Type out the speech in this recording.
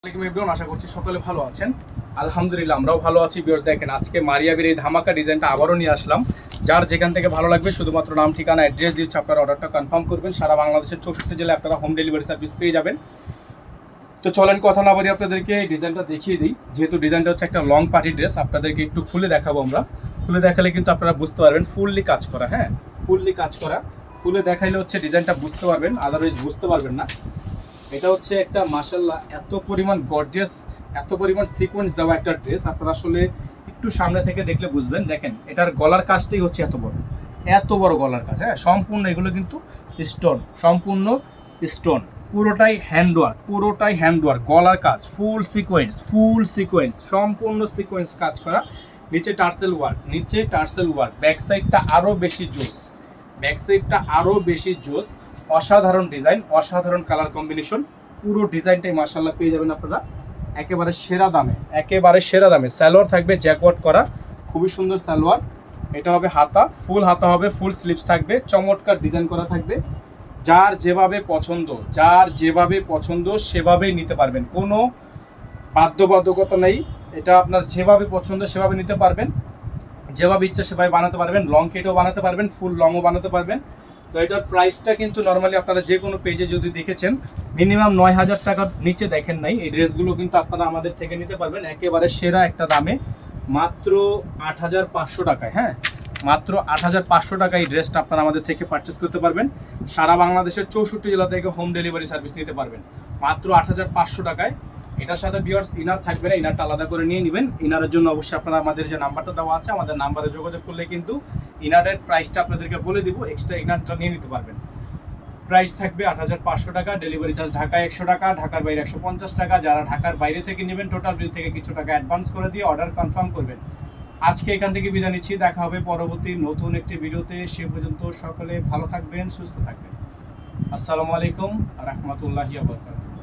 আসসালামু আলাইকুম, আশা করছি সকলে ভালো আছেন। আলহামদুলিল্লাহ আমরাও ভালো আছি। ভিউয়ার্স দেখেন, আজকে মারিয়াবির এই ধামাকা ডিজাইনটা আবারও নিয়ে আসলাম। যার যেখান থেকে ভালো লাগবে শুধুমাত্র নাম, ঠিকানা, অ্যাড্রেস দিয়ে আপনারা অর্ডারটা কনফার্ম করবেন। সারা বাংলাদেশের 64 জেলায় আপনারা হোম ডেলিভারি সার্ভিস পেয়ে যাবেন। তো চলেন কথা না বলি, আপনাদেরকে এই ডিজাইনটা দেখিয়ে দিই। যেহেতু ডিজাইনটা হচ্ছে একটা লং পার্টি ড্রেস, আপনাদেরকে একটু খুলে দেখাবো আমরা। খুলে দেখালে কিন্তু আপনারা বুঝতে পারবেন ফুললি কাজ করা। হ্যাঁ, ফুললি কাজ করা। খুলে দেখাইলে হচ্ছে ডিজাইনটা বুঝতে পারবেন, আদারওয়াইজ বুঝতে পারবেন না। এটা হচ্ছে একটা মাশাআল্লাহ এত পরিমাণ গর্জিয়াস, এত পরিমাণ সিকোয়েন্স দেওয়া একটা ড্রেস। আপনারা আসলে একটু সামনে থেকে দেখলে বুঝবেন। দেখেন, এটার গলার কাজটাই হচ্ছে এত বড়, এত বড় গলার কাজ। হ্যাঁ, সম্পূর্ণ এগুলো কিন্তু স্টোন, সম্পূর্ণ স্টোন, পুরোটাই হ্যান্ডওয়ার্ক, পুরোটাই হ্যান্ডওয়ার্ক। গলার কাজ ফুল সিকোয়েন্স, ফুল সিকোয়েন্স, সম্পূর্ণ সিকোয়েন্স কাজ করা। নিচে টার্সেল ওয়ার্ক, নিচে টার্সেল ওয়ার্ক। ব্যাক সাইডটা আরও বেশি জোস, ব্যাক সাইডটা আরও বেশি জোস। অসাধারণ ডিজাইন, অসাধারণ কালার কম্বিনেশন। পুরো ডিজাইনটাই মাশাআল্লাহ পেয়ে যাবেন আপনারা একেবারে সেরা দামে, একেবারে সেরা দামে। সালোয়ার থাকবে জ্যাকওয়ার্ক করা, খুবই সুন্দর সালোয়ার। এটা হবে হাতা, ফুল হাতা হবে, ফুল স্লিভস থাকবে, চমৎকার ডিজাইন করা থাকবে। যার যেভাবে পছন্দ, যার যেভাবে পছন্দ সেভাবেই নিতে পারবেন, কোনো বাধ্যবাধকতা নেই। এটা আপনার যেভাবে পছন্দ সেভাবে নিতে পারবেন, যেভাবে ইচ্ছা সেভাবে বানাতে পারবেন। লং কেটও বানাতে পারবেন, ফুল লংও বানাতে পারবেন। তো এটার প্রাইসটা কিন্তু নর্মালি আপনারা যে কোনো পেজে যদি দেখেছেন মিনিমাম 9,000 টাকার নিচে দেখেন নাই। এই ড্রেসগুলো কিন্তু আপনারা আমাদের থেকে নিতে পারবেন একেবারে সেরা একটা দামে, মাত্র 8,500 টাকায়। হ্যাঁ, মাত্র 8,500 টাকায় এই ড্রেসটা আপনারা আমাদের থেকে পারচেস করতে পারবেন। সারা বাংলাদেশের 64 জেলা থেকে হোম ডেলিভারি সার্ভিস নিতে পারবেন মাত্র 8,500 টাকায়। এটার সাথে ভিউয়ার্স ইনার থাকবে না, ইনারটা আলাদা করে নিয়ে নেবেন। ইনারের জন্য অবশ্যই আপনারা আমাদের যে নাম্বারটা দেওয়া আছে, আমাদের নাম্বারে যোগাযোগ করলে কিন্তু ইনারের প্রাইসটা আপনাদেরকে বলে দিব, এক্সট্রা ইনারটা নিয়ে নিতে পারবেন। প্রাইস থাকবে 8,500 টাকা। ডেলিভারি চার্জ ঢাকায় 100 টাকা, ঢাকার বাইরে 150 টাকা। যারা ঢাকার বাইরে থেকে নেবেন টোটাল বিল থেকে কিছু টাকা অ্যাডভান্স করে দিয়ে অর্ডার কনফার্ম করবেন। আজকে এখান থেকে বিদায় নিচ্ছি, দেখা হবে পরবর্তী নতুন একটি ভিডিওতে। সে পর্যন্ত সকলে ভালো থাকবেন, সুস্থ থাকবেন। আসসালামু আলাইকুম রাহমাতুল্লাহি ওয়া বারাকাতুহু।